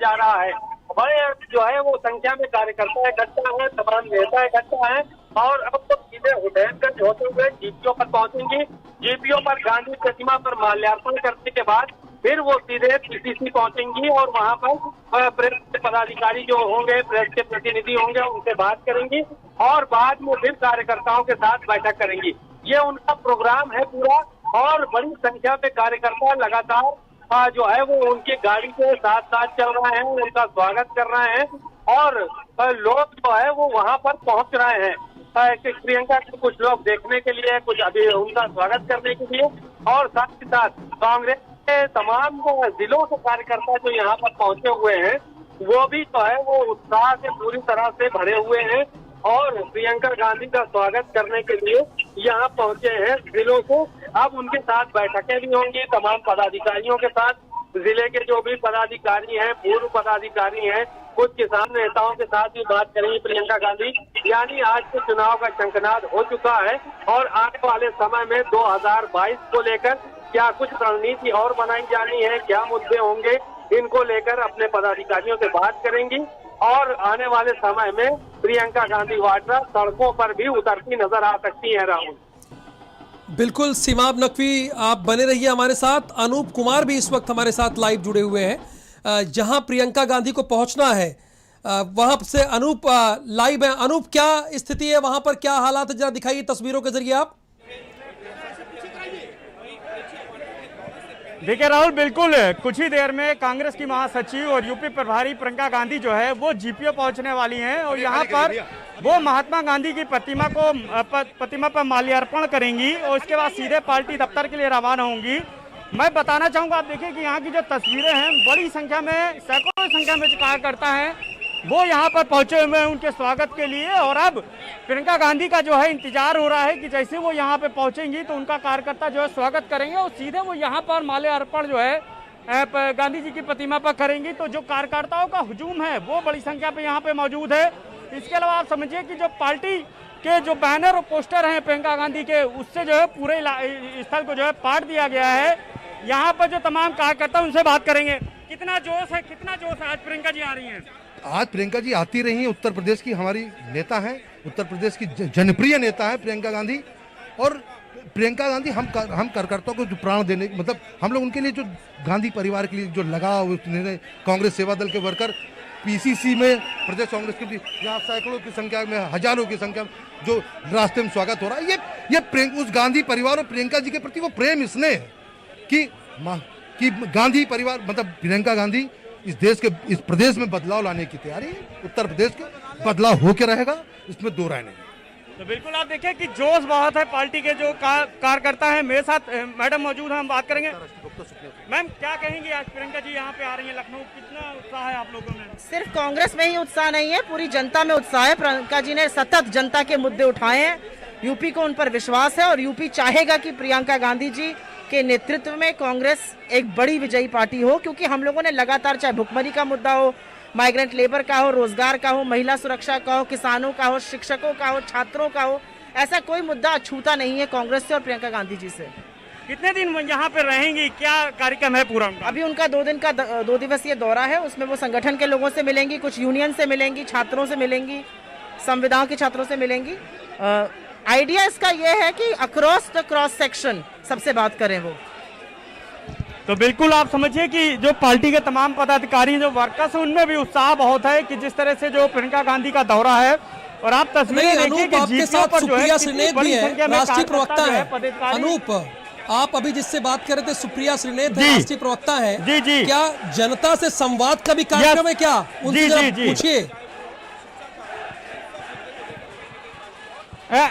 जा रहा है। बड़े जो है वो संख्या में कार्यकर्ता इकट्ठा है, तमाम नेता इकट्ठा है और अब तो सीधे हुसैनगंज होते हुए जीपीओ पर पहुंचेंगी। जीपीओ पर गांधी प्रतिमा पर माल्यार्पण करने के बाद फिर वो सीधे पीसीसी पहुंचेंगी और वहां पर प्रेस के पदाधिकारी जो होंगे, प्रेस के प्रतिनिधि होंगे, उनसे बात करेंगी और बाद में फिर कार्यकर्ताओं के साथ बैठक करेंगी। ये उनका प्रोग्राम है पूरा और बड़ी संख्या में कार्यकर्ता लगातार जो है वो उनकी गाड़ी के साथ साथ चल रहे हैं, उनका स्वागत कर रहे हैं और लोग जो है वो वहां पर पहुंच रहे हैं। प्रियंका के कुछ लोग देखने के लिए, कुछ अभी उनका स्वागत करने के लिए और साथ ही साथ कांग्रेस के तमाम जिलों के कार्यकर्ता जो यहाँ पर पहुंचे हुए हैं वो भी जो है वो उत्साह से पूरी तरह से भरे हुए हैं और प्रियंका गांधी का स्वागत करने के लिए यहाँ पहुंचे हैं जिलों को। अब उनके साथ बैठकें भी होंगी तमाम पदाधिकारियों के साथ, जिले के जो भी पदाधिकारी हैं, पूर्व पदाधिकारी हैं, कुछ किसान नेताओं के साथ भी बात करेंगी प्रियंका गांधी। यानी आज के चुनाव का शंखनाद हो चुका है और आने वाले समय में 2022 को लेकर क्या कुछ रणनीति और बनाई जानी है, क्या मुद्दे होंगे, इनको लेकर अपने पदाधिकारियों से बात करेंगी और आने वाले समय में प्रियंका गांधी वाड्रा सड़कों पर भी उतरती नजर आ सकती है। राहुल, बिल्कुल सिमाब नकवी, आप बने रहिए हमारे साथ। अनूप कुमार भी इस वक्त हमारे साथ लाइव जुड़े हुए हैं। जहां प्रियंका गांधी को पहुंचना है वहां से अनूप लाइव है। अनूप, क्या स्थिति है वहां पर, क्या हालात है, जरा दिखाइए तस्वीरों के जरिए आप। देखिए राहुल, बिल्कुल कुछ ही देर में कांग्रेस की महासचिव और यूपी प्रभारी प्रियंका गांधी जो है वो जीपीओ पहुंचने वाली हैं और यहाँ पर वो महात्मा गांधी की प्रतिमा पर माल्यार्पण करेंगी और उसके बाद सीधे पार्टी दफ्तर के लिए रवाना होंगी। मैं बताना चाहूंगा, आप देखिए कि यहाँ की जो तस्वीरें हैं, बड़ी संख्या में, सैकड़ों संख्या में जो कार्यकर्ता हैं वो यहाँ पर पहुंचे हुए हैं उनके स्वागत के लिए। और अब प्रियंका गांधी का जो है इंतजार हो रहा है कि जैसे वो यहाँ पे पहुंचेंगी तो उनका कार्यकर्ता जो है स्वागत करेंगे और सीधे वो यहाँ पर माल्यार्पण जो है गांधी जी की प्रतिमा पर करेंगी। तो जो कार्यकर्ताओं का हुजूम है वो बड़ी संख्या पे यहाँ पे मौजूद है। इसके अलावा आप समझिए कि जो पार्टी के जो बैनर और पोस्टर हैं प्रियंका गांधी के, उससे जो है पूरे स्थल को जो है पाट दिया गया है। यहाँ पर जो तमाम कार्यकर्ता, उनसे बात करेंगे। कितना जोश है, कितना जोश है आज प्रियंका जी आ रही हैं? आज प्रियंका जी आती रही हैं, उत्तर प्रदेश की हमारी नेता हैं, उत्तर प्रदेश की जनप्रिय नेता है प्रियंका गांधी। और प्रियंका गांधी हम कार्यकर्ताओं को जो प्राण देने, मतलब हम लोग उनके लिए जो गांधी परिवार के लिए जो लगाव, कांग्रेस सेवा दल के वर्कर पीसीसी में, प्रदेश कांग्रेस के यहाँ सैकड़ों की संख्या में, हजारों की संख्या में जो रास्ते में स्वागत हो रहा है, ये उस गांधी परिवार और प्रियंका जी के प्रति वो प्रेम इसने है कि गांधी परिवार, मतलब प्रियंका गांधी इस देश के, इस प्रदेश में बदलाव लाने की तैयारी है। उत्तर प्रदेश के बदलाव होके रहेगा, इसमें दो राय नहीं। तो बिल्कुल आप देखिए कि जोश बहुत है पार्टी के जो कार्यकर्ता हैं। मेरे साथ मैडम मौजूद हैं, हम बात करेंगे। मैम, क्या कहेंगी, आज प्रियंका जी यहाँ पे आ रही है लखनऊ, कितना उत्साह है आप लोगों में? सिर्फ कांग्रेस में ही उत्साह नहीं है, पूरी जनता में उत्साह है। प्रियंका जी ने सतत जनता के मुद्दे उठाए हैं, यूपी को उन पर विश्वास है और यूपी चाहेगा कि प्रियंका गांधी जी के नेतृत्व में कांग्रेस एक बड़ी विजयी पार्टी हो। क्योंकि हम लोगों ने लगातार, चाहे भुखमरी का मुद्दा हो, माइग्रेंट लेबर का हो, रोजगार का हो, महिला सुरक्षा का हो, किसानों का हो, शिक्षकों का हो, छात्रों का हो, ऐसा कोई मुद्दा अछूता नहीं है कांग्रेस से और प्रियंका गांधी जी से। कितने दिन यहाँ पे रहेंगी, क्या कार्यक्रम है पूरा उनका? अभी उनका 2 दिवसीय दौरा है, उसमें वो संगठन के लोगों से मिलेंगी, कुछ यूनियन से मिलेंगी, छात्रों से मिलेंगी, संविदाओं के छात्रों से मिलेंगी। आइडिया इसका ये है कि अक्रॉस द क्रॉस सेक्शन सबसे बात करें वो। तो बिल्कुल आप समझिए कि जो पार्टी के तमाम पदाधिकारी, जो वर्कर्स हैं, उनमें भी उत्साह बहुत है कि जिस तरह से जो प्रियंका गांधी का दौरा है। और आप तस्वीरें देखिए कि जीपीओ पर जो है बड़ी संख्या में राष्ट्रीय प्रवक्ता है। अनूप, आप अभी जिससे बात कर रहे थे, सुप्रिया श्रीनेत राष्ट्रीय प्रवक्ता है। जी जी, क्या जनता से संवाद का भी कार्यक्रम है क्या? उनसे पूछिए।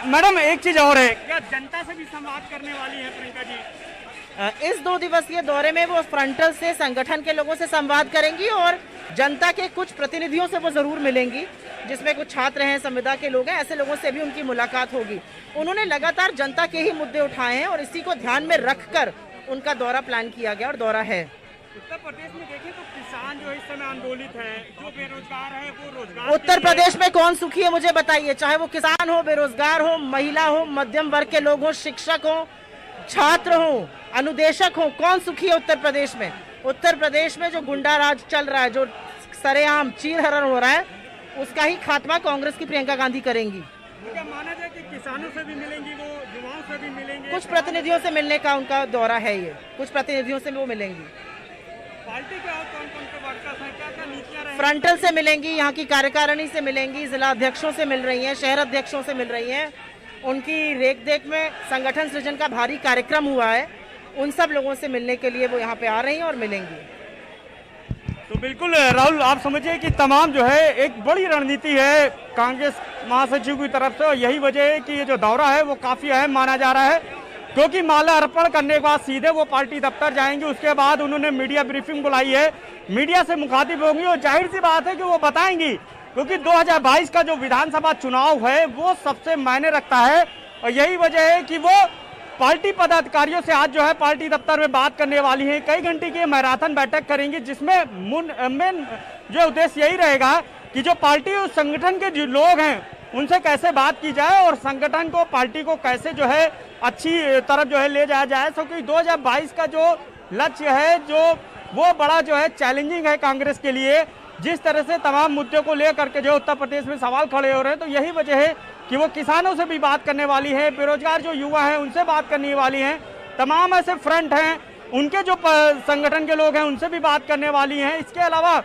मैडम, एक चीज और है, क्या जनता से भी संवाद करने वाली है प्रियंका जी? इस 2 दिवसीय दौरे में वो फ्रंटल से, संगठन के लोगों से संवाद करेंगी और जनता के कुछ प्रतिनिधियों से वो जरूर मिलेंगी, जिसमें कुछ छात्र हैं, संविदा के लोग हैं, ऐसे लोगों से भी उनकी मुलाकात होगी। उन्होंने लगातार जनता के ही मुद्दे उठाए हैं और इसी को ध्यान में रखकर उनका दौरा प्लान किया गया और दौरा है। उत्तर प्रदेश में देखें तो किसान जो इस समय आंदोलित है, जो बेरोजगार है वो रोजगार। उत्तर प्रदेश में कौन सुखी है मुझे बताइए, चाहे वो किसान हो, बेरोजगार हो, महिला हो, मध्यम वर्ग के लोग हो, शिक्षक हो, छात्र हो, अनुदेशक हो, कौन सुखी है उत्तर प्रदेश में? उत्तर प्रदेश में जो गुंडा राज चल रहा है, जो सरेआम चीरहरण हो रहा है, उसका ही खात्मा कांग्रेस की प्रियंका गांधी करेंगी। क्या माना जाए कि किसानों से भी मिलेंगी, वो युवाओं से भी मिलेंगे, कुछ प्रतिनिधियों से मिलने का उनका दौरा है, ये कुछ प्रतिनिधियों से वो मिलेंगी। पार्टी के और कौन कौन से वर्कर्स हैं, क्या क्या नीतियां रहेंगी? फ्रंटल से मिलेंगी, यहाँ की कार्यकारिणी से मिलेंगी, जिला अध्यक्षों से मिल रही हैं, शहर अध्यक्षों से मिल रही हैं। उनकी रेख देख में संगठन सृजन का भारी कार्यक्रम हुआ है, उन सब लोगों से मिलने के लिए वो यहाँ पे आ रही हैं और मिलेंगी। तो बिल्कुल राहुल, आप समझिए कि तमाम जो है एक बड़ी रणनीति है कांग्रेस महासचिव की तरफ से, और यही वजह है कि ये जो दौरा है वो काफी अहम माना जा रहा है, क्योंकि माला अर्पण करने के बाद सीधे वो पार्टी दफ्तर जाएंगे। उसके बाद उन्होंने मीडिया ब्रीफिंग बुलाई है, मीडिया से मुखातिब होंगी और जाहिर सी बात है कि वो बताएंगी, क्योंकि 2022 का जो विधानसभा चुनाव है वो सबसे मायने रखता है, और यही वजह है कि वो पार्टी पदाधिकारियों से आज जो है पार्टी दफ्तर में बात करने वाली है। कई घंटे की मैराथन बैठक करेंगी, जिसमें मेन जो उद्देश्य यही रहेगा कि जो पार्टी और संगठन के जो लोग हैं उनसे कैसे बात की जाए और संगठन को, पार्टी को कैसे जो है अच्छी तरफ जो है ले जाया जाए। क्योंकि 2022 का जो लक्ष्य है जो वो बड़ा जो है चैलेंजिंग है कांग्रेस के लिए। जिस तरह से तमाम मुद्दों को लेकर के जो उत्तर प्रदेश में सवाल खड़े हो रहे हैं, तो यही वजह है कि वो किसानों से भी बात करने वाली है, बेरोजगार जो युवा हैं उनसे बात करने वाली हैं, तमाम ऐसे फ्रंट हैं उनके जो संगठन के लोग हैं उनसे भी बात करने वाली हैं। इसके अलावा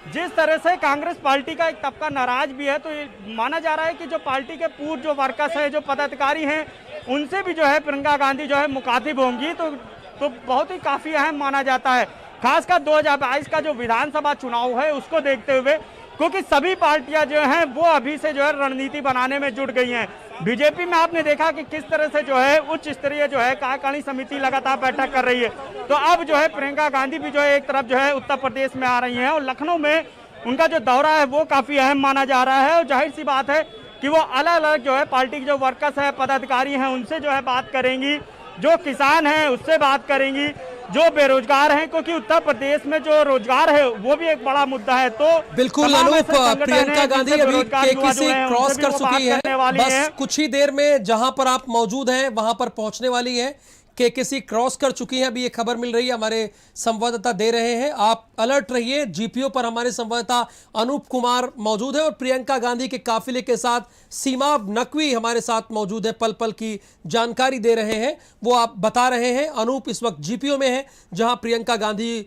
जिस तरह से कांग्रेस पार्टी का एक तबका नाराज भी है, तो ये माना जा रहा है कि जो पार्टी के पूर्व जो वर्कर्स हैं, जो पदाधिकारी हैं, उनसे भी जो है प्रियंका गांधी जो है मुखातिब होंगी। तो बहुत ही काफी अहम माना जाता है, खासकर 2022 का जो विधानसभा चुनाव है उसको देखते हुए, क्योंकि सभी पार्टियां जो हैं वो अभी से जो है रणनीति बनाने में जुट गई हैं। बीजेपी में आपने देखा कि किस तरह से जो है उच्च स्तरीय जो है कार्यकारिणी समिति लगातार बैठक कर रही है, तो अब जो है प्रियंका गांधी भी जो है एक तरफ जो है उत्तर प्रदेश में आ रही हैं, और लखनऊ में उनका जो दौरा है वो काफी अहम माना जा रहा है। और जाहिर सी बात है कि वो अलग अलग जो है पार्टी के जो वर्कर्स है, पदाधिकारी हैं, उनसे जो है बात करेंगी, जो किसान हैं उससे बात करेंगी, जो बेरोजगार हैं, क्योंकि उत्तर प्रदेश में जो रोजगार है वो भी एक बड़ा मुद्दा है। तो बिल्कुल अनूप, प्रियंका गांधी अभी केकेसी क्रॉस कर चुकी है, बस कुछ ही देर में जहां पर आप मौजूद हैं वहां पर पहुंचने वाली है। केकेसी क्रॉस कर चुकी है, अभी ये खबर मिल रही है, हमारे संवाददाता दे रहे हैं, आप अलर्ट रहिए। जीपीओ पर हमारे संवाददाता अनूप कुमार मौजूद है और प्रियंका गांधी के काफिले के साथ सीमा नकवी हमारे साथ मौजूद है, पल पल की जानकारी दे रहे हैं, वो आप बता रहे हैं। अनूप इस वक्त जीपीओ में है जहां प्रियंका गांधी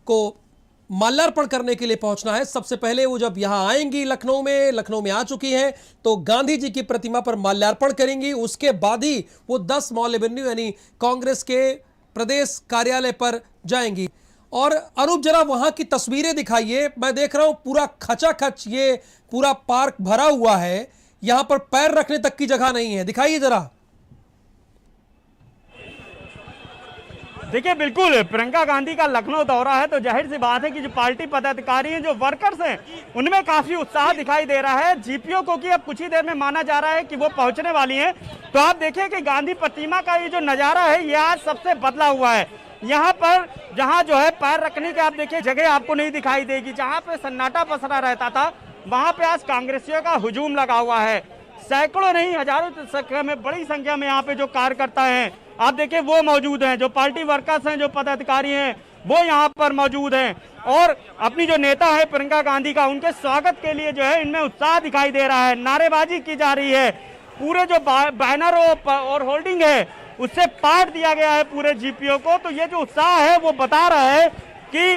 को माल्यार्पण करने के लिए पहुंचना है। सबसे पहले वो जब यहां आएंगी लखनऊ में आ चुकी हैं, तो गांधी जी की प्रतिमा पर माल्यार्पण करेंगी। उसके बाद ही वो 10 मॉल एवेन्यू यानी कांग्रेस के प्रदेश कार्यालय पर जाएंगी। और अनूप जरा वहां की तस्वीरें दिखाइए, मैं देख रहा हूं पूरा खचाखच ये पूरा पार्क भरा हुआ है, यहां पर पैर रखने तक की जगह नहीं है, दिखाइए जरा। देखिए बिल्कुल प्रियंका गांधी का लखनऊ दौरा है, तो जाहिर सी बात है कि जो पार्टी पदाधिकारी हैं, जो वर्कर्स हैं, उनमें काफी उत्साह दिखाई दे रहा है। जीपीओ को कि अब कुछ ही देर में माना जा रहा है कि वो पहुंचने वाली हैं। तो आप देखिए कि गांधी प्रतिमा का ये जो नजारा है ये आज सबसे बदला हुआ है। यहाँ पर जहाँ जो है पैर रखने की आप देखिए जगह आपको नहीं दिखाई देगी, जहाँ पे सन्नाटा पसरा रहता था वहाँ पे आज कांग्रेसियों का हुजूम लगा हुआ है। सैकड़ों नहीं हजारों संख्या में, बड़ी संख्या में यहाँ पे जो कार्यकर्ता हैं आप देखिए वो मौजूद हैं, जो पार्टी वर्कर्स हैं, जो पदाधिकारी हैं वो यहाँ पर मौजूद हैं, और अपनी जो नेता है प्रियंका गांधी का, उनके स्वागत के लिए जो है इनमें उत्साह दिखाई दे रहा है, नारेबाजी की जा रही है। पूरे जो बैनर और होल्डिंग है उससे पाट दिया गया है पूरे जीपीओ को। तो ये जो उत्साह है वो बता रहा है कि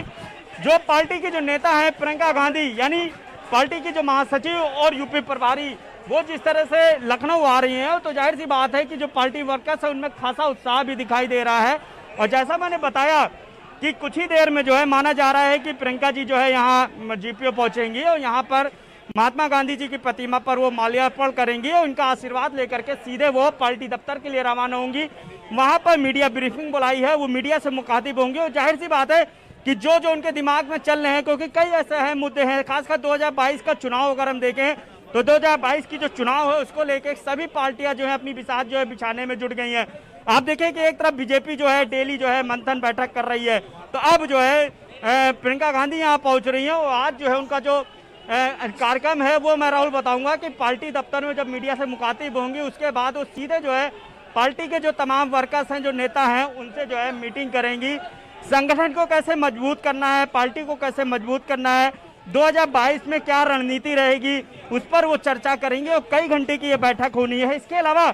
जो पार्टी की जो नेता है प्रियंका गांधी, यानी पार्टी की जो महासचिव और यूपी प्रभारी, वो जिस तरह से लखनऊ आ रही हैं, तो जाहिर सी बात है कि जो पार्टी वर्कर्स है उनमें खासा उत्साह भी दिखाई दे रहा है। और जैसा मैंने बताया कि कुछ ही देर में जो है माना जा रहा है कि प्रियंका जी जो है यहाँ जीपीओ पहुंचेंगी और यहाँ पर महात्मा गांधी जी की प्रतिमा पर वो माल्यार्पण करेंगी और उनका आशीर्वाद लेकर के सीधे वो पार्टी दफ्तर के लिए रवाना होंगी। वहाँ पर मीडिया ब्रीफिंग बुलाई है, वो मीडिया से मुखातिब होंगे, और जाहिर सी बात है कि जो जो उनके दिमाग में चल रहे हैं, क्योंकि कई ऐसे अहम मुद्दे हैं, खासकर 2022 का चुनाव अगर हम देखें तो 2022 की जो चुनाव है उसको लेके सभी पार्टियां जो है अपनी बिसात जो है बिछाने में जुट गई हैं। आप देखें कि एक तरफ बीजेपी जो है डेली जो है मंथन बैठक कर रही है, तो अब जो है प्रियंका गांधी यहाँ पहुंच रही हैं, और आज जो है उनका जो कार्यक्रम है वो मैं राहुल बताऊंगा कि पार्टी दफ्तर में जब मीडिया से मुखातिब होंगी उसके बाद वो सीधे जो है पार्टी के जो तमाम वर्कर्स हैं, जो नेता हैं, उनसे जो है मीटिंग करेंगी। संगठन को कैसे मजबूत करना है, पार्टी को कैसे मजबूत करना है, 2022 में क्या रणनीति रहेगी उस पर वो चर्चा करेंगे और कई घंटे की ये बैठक होनी है। इसके अलावा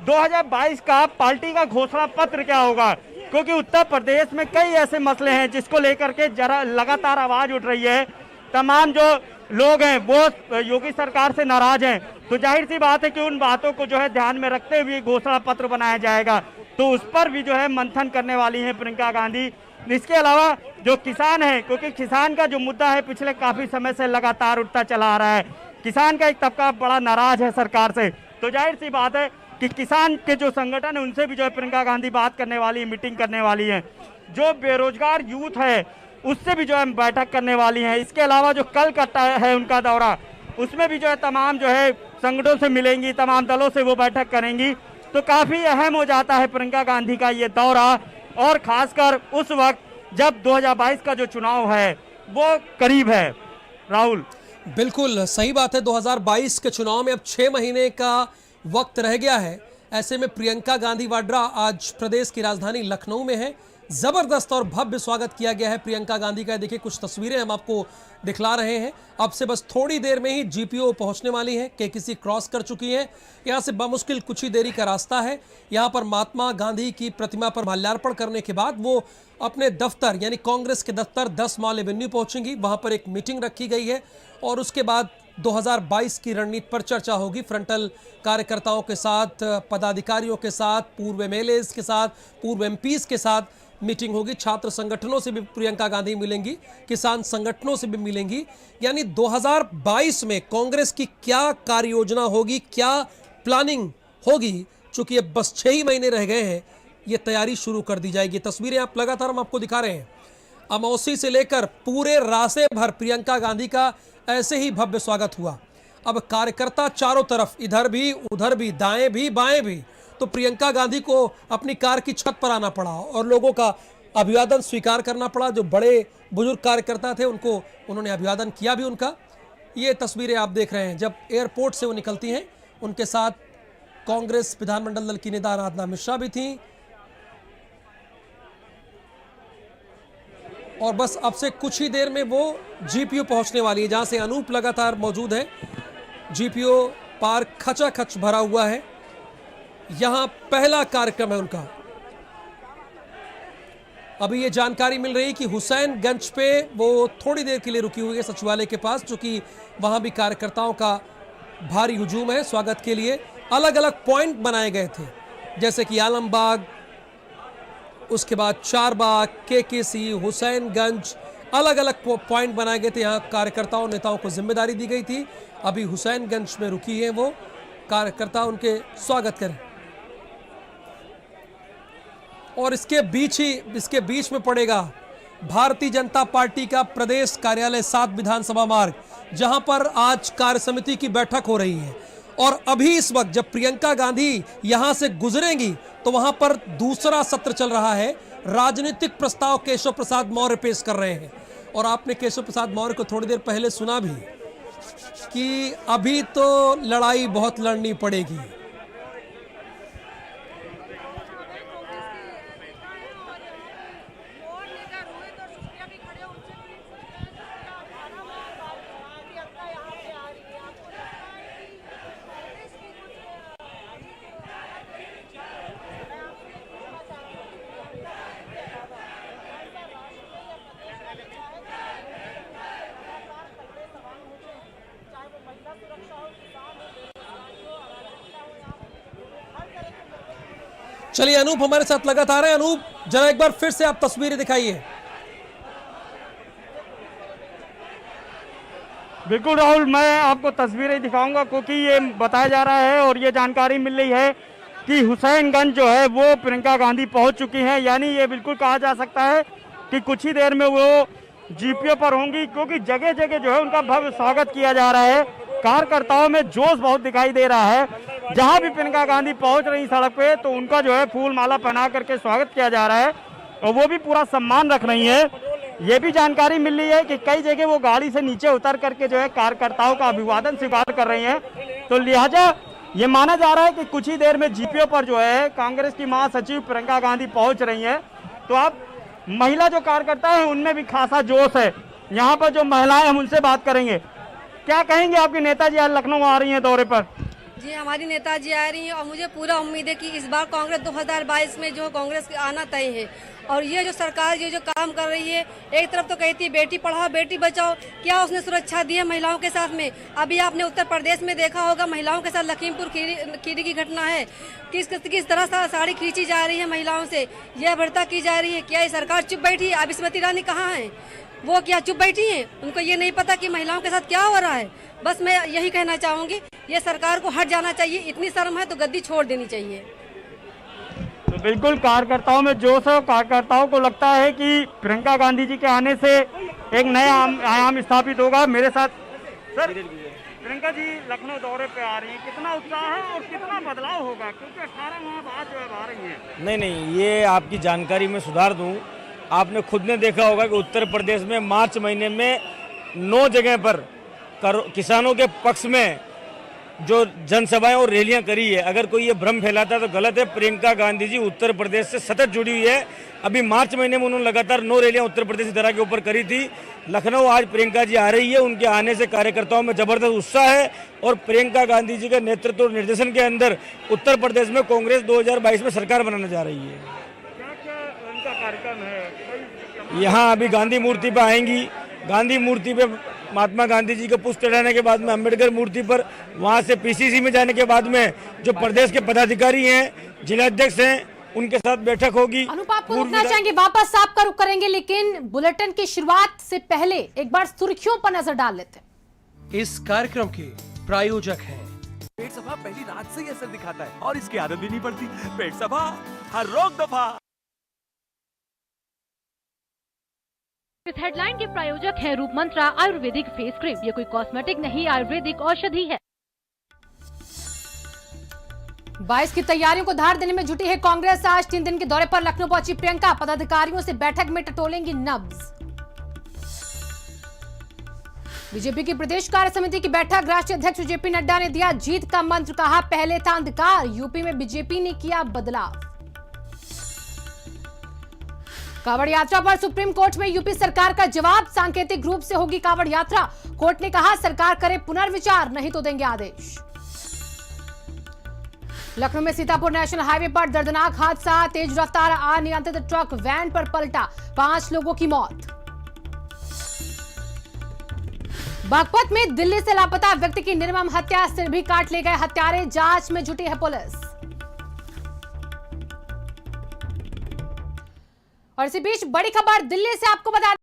2022 का पार्टी का घोषणा पत्र क्या होगा, क्योंकि उत्तर प्रदेश में कई ऐसे मसले हैं जिसको लेकर के जरा लगातार आवाज उठ रही है। तमाम जो लोग हैं वो योगी सरकार से नाराज हैं, तो जाहिर सी बात है कि उन बातों को जो है ध्यान में रखते हुए घोषणा पत्र बनाया जाएगा, तो उस पर भी जो है मंथन करने वाली हैं प्रियंका गांधी। इसके अलावा जो किसान है, क्योंकि किसान का जो मुद्दा है पिछले काफी समय से लगातार उठता चला आ रहा है, किसान का एक तबका बड़ा नाराज है सरकार से, तो जाहिर सी बात है कि किसान के जो संगठन है उनसे भी जो है प्रियंका गांधी बात करने वाली है, मीटिंग करने वाली है। जो बेरोजगार यूथ है उससे भी जो है बैठक करने वाली है। इसके अलावा जो कल का है उनका दौरा, उसमें भी जो है तमाम जो है संगठनों से मिलेंगी, तमाम दलों से वो बैठक करेंगी, तो काफी अहम हो जाता है प्रियंका गांधी का ये दौरा, और खासकर उस वक्त जब 2022 का जो चुनाव है वो करीब है। राहुल, बिल्कुल सही बात है। 2022 के चुनाव में अब 6 महीने का वक्त रह गया है। ऐसे में प्रियंका गांधी वाड्रा आज प्रदेश की राजधानी लखनऊ में है। जबरदस्त और भव्य स्वागत किया गया है प्रियंका गांधी का। देखिए कुछ तस्वीरें हम आपको दिखला रहे हैं। अब से बस थोड़ी देर में ही जीपीओ पहुंचने वाली हैं, केकेसी क्रॉस कर चुकी हैं। यहां से बमुश्किल कुछ ही देरी का रास्ता है। यहां पर महात्मा गांधी की प्रतिमा पर माल्यार्पण करने के बाद वो अपने दफ्तर यानी कांग्रेस के दफ्तर 10 माइल एवेन्यू पहुंचेंगी। वहां पर एक मीटिंग रखी गई है और उसके बाद 2022 की रणनीति पर चर्चा होगी। फ्रंटल कार्यकर्ताओं के साथ, पदाधिकारियों के साथ, पूर्व एमएलएज के साथ, पूर्व एमपीज के साथ मीटिंग होगी। छात्र संगठनों से भी प्रियंका गांधी मिलेंगी, किसान संगठनों से भी मिलेंगी। यानी 2022 में कांग्रेस की क्या कार्य योजना होगी, क्या प्लानिंग होगी, चूंकि अब बस 6 ही महीने रह गए हैं, ये तैयारी शुरू कर दी जाएगी। तस्वीरें आप लगातार हम आपको दिखा रहे हैं। अमौसी से लेकर पूरे रास्ते भर प्रियंका गांधी का ऐसे ही भव्य स्वागत हुआ। अब कार्यकर्ता चारों तरफ, इधर भी उधर भी, दाएं भी बाएं भी, तो प्रियंका गांधी को अपनी कार की छत पर आना पड़ा और लोगों का अभिवादन स्वीकार करना पड़ा। जो बड़े बुजुर्ग कार्यकर्ता थे उन्होंने अभिवादन किया भी उनका। ये तस्वीरें आप देख रहे हैं जब एयरपोर्ट से वो निकलती हैं। उनके साथ कांग्रेस विधानमंडल दल की नेता आराधना मिश्रा भी थी। और बस अब से कुछ ही देर में वो जीपीओ पहुंचने वाली है, जहां से अनूप लगातार मौजूद है। जीपीओ पार्क खचाखच भरा हुआ है। यहां पहला कार्यक्रम है उनका। अभी ये जानकारी मिल रही कि हुसैनगंज पे वो थोड़ी देर के लिए रुकी हुई है सचिवालय के पास, क्योंकि वहां भी कार्यकर्ताओं का भारी हुजूम है। स्वागत के लिए अलग अलग पॉइंट बनाए गए थे, जैसे कि आलमबाग, उसके बाद चारबाग, केकेसी, हुसैनगंज, अलग अलग पॉइंट बनाए गए थे। यहाँ कार्यकर्ताओं नेताओं को जिम्मेदारी दी गई थी। अभी हुसैनगंज में रुकी है वो, कार्यकर्ता उनके स्वागत करें। और इसके बीच में पड़ेगा भारतीय जनता पार्टी का प्रदेश कार्यालय 7 विधानसभा मार्ग, जहां पर आज कार्य समिति की बैठक हो रही है। और अभी इस वक्त जब प्रियंका गांधी यहां से गुजरेंगी तो वहां पर दूसरा सत्र चल रहा है। राजनीतिक प्रस्ताव केशव प्रसाद मौर्य पेश कर रहे हैं। और आपने केशव प्रसाद मौर्य को थोड़ी देर पहले सुना भी कि अभी तो लड़ाई बहुत लड़नी पड़ेगी। चलिए अनूप हमारे साथ लगातार है। अनूप, जरा एक बार फिर से आप तस्वीरें दिखाइए। बिल्कुल राहुल, मैं आपको तस्वीरें दिखाऊंगा, क्योंकि ये बताया जा रहा है और ये जानकारी मिल रही है कि हुसैनगंज जो है वो प्रियंका गांधी पहुंच चुकी हैं। यानी ये बिल्कुल कहा जा सकता है कि कुछ ही देर में वो जीपीओ पर होंगी, क्योंकि जगह जगह जो है उनका भव्य स्वागत किया जा रहा है। कार्यकर्ताओं में जोश बहुत दिखाई दे रहा है। जहां भी प्रियंका गांधी पहुंच रही सड़क पे तो उनका जो है फूल माला पहना करके स्वागत किया जा रहा है और वो भी पूरा सम्मान रख रही है। ये भी जानकारी मिल रही है कि कई जगह वो गाड़ी से नीचे उतर करके जो है कार्यकर्ताओं का अभिवादन स्वीकार कर रही हैं। तो लिहाजा ये माना जा रहा है कि कुछ ही देर में जीपीओ पर जो है कांग्रेस की महासचिव प्रियंका गांधी पहुंच रही हैं। तो अब महिला जो कार्यकर्ता है उनमें भी खासा जोश है। यहाँ पर जो महिलाएं हम उनसे बात करेंगे। क्या कहेंगे, आपकी नेताजी आज लखनऊ आ रही हैं दौरे पर? जी, हमारी नेताजी आ रही हैं और मुझे पूरा उम्मीद है कि इस बार कांग्रेस 2022 में जो कांग्रेस आना तय है। और ये जो सरकार ये जो काम कर रही है, एक तरफ तो कहती है बेटी पढ़ाओ बेटी बचाओ, क्या उसने सुरक्षा दी है महिलाओं के साथ में? अभी आपने उत्तर प्रदेश में देखा होगा महिलाओं के साथ लखीमपुर खीरी की घटना है, किस तरह साड़ी खींची जा रही है महिलाओं से, यह भर्ता की जा रही है। क्या ये सरकार चुप बैठी है? अब स्मृति ईरानी कहाँ है? वो क्या चुप बैठी हैं? उनको ये नहीं पता कि महिलाओं के साथ क्या हो रहा है? बस मैं यही कहना चाहूँगी, ये सरकार को हट जाना चाहिए। इतनी शर्म है तो गद्दी छोड़ देनी चाहिए। तो बिल्कुल कार्यकर्ताओं में जोश है। कार्यकर्ताओं को लगता है कि प्रियंका गांधी जी के आने से एक नया आयाम स्थापित होगा। मेरे साथ सर, प्रियंका जी लखनऊ दौरे पे आ रही हैं, कितना उत्साह है और कितना बदलाव होगा? क्योंकि 18 माह बाद जो है आ रही है। नहीं, ये आपकी जानकारी में सुधार दूं, आपने खुद ने देखा होगा कि उत्तर प्रदेश में मार्च महीने में 9 जगह पर किसानों के पक्ष में जो जनसभाएं और रैलियां करी है। अगर कोई ये भ्रम फैलाता है तो गलत है। प्रियंका गांधी जी उत्तर प्रदेश से सतत जुड़ी हुई है। अभी मार्च महीने में उन्होंने लगातार 9 रैलियां उत्तर प्रदेश की तरह के ऊपर करी थी। लखनऊ आज प्रियंका जी आ रही है, उनके आने से कार्यकर्ताओं में जबरदस्त उत्साह है और प्रियंका गांधी जी के नेतृत्व और निर्देशन के अंदर उत्तर प्रदेश में कांग्रेस 2022 में सरकार बनाने जा रही है। क्या उनका कार्यक्रम है? यहाँ अभी गांधी मूर्ति पर आएंगी, गांधी मूर्ति पे महात्मा गांधी जी को पुष्प चढ़ाने के बाद में अम्बेडकर मूर्ति पर, वहाँ से पीसीसी में जाने के बाद में जो प्रदेश के पदाधिकारी हैं, जिलाध्यक्ष हैं, उनके साथ बैठक होगी। अनुप, आपको रुकना चाहेंगे, वापस आपका रुख करेंगे, लेकिन बुलेटिन की शुरुआत से पहले एक बार सुर्खियों पर नजर डाल लेते हैं। इस कार्यक्रम के प्रायोजक हैं पेट सफा पहली रात से ही असर दिखाता है और इसकी आदत भी नहीं पड़ती। पेट सफा हर रोग दफा। इस हेडलाइन के प्रायोजक है रूप मंत्रा आयुर्वेदिक फेस क्रीम। ये कोई कॉस्मेटिक नहीं, आयुर्वेदिक औषधि है। 22 की तैयारियों को धार देने में जुटी है कांग्रेस। आज 3 दिन के दौरे पर लखनऊ पहुंची प्रियंका, पदाधिकारियों से बैठक में टटोलेंगी नब्ज। बीजेपी की प्रदेश कार्य समिति की बैठक, राष्ट्रीय अध्यक्ष जेपी नड्डा ने दिया जीत का मंत्र, कहा पहले था अंधकार, यूपी में बीजेपी ने किया बदलाव। कांवड़ यात्रा पर सुप्रीम कोर्ट में यूपी सरकार का जवाब, सांकेतिक रूप से होगी कांवड़ यात्रा। कोर्ट ने कहा सरकार करे पुनर्विचार, नहीं तो देंगे आदेश। लखनऊ में सीतापुर नेशनल हाईवे पर दर्दनाक हादसा, तेज रफ्तार अनियंत्रित ट्रक वैन पर पलटा, 5 लोगों की मौत। बागपत में दिल्ली से लापता व्यक्ति की निर्मम हत्या, सिर भी काट ले गए हत्यारे, जांच में जुटी है पुलिस। और इसी बीच बड़ी खबर दिल्ली से आपको बता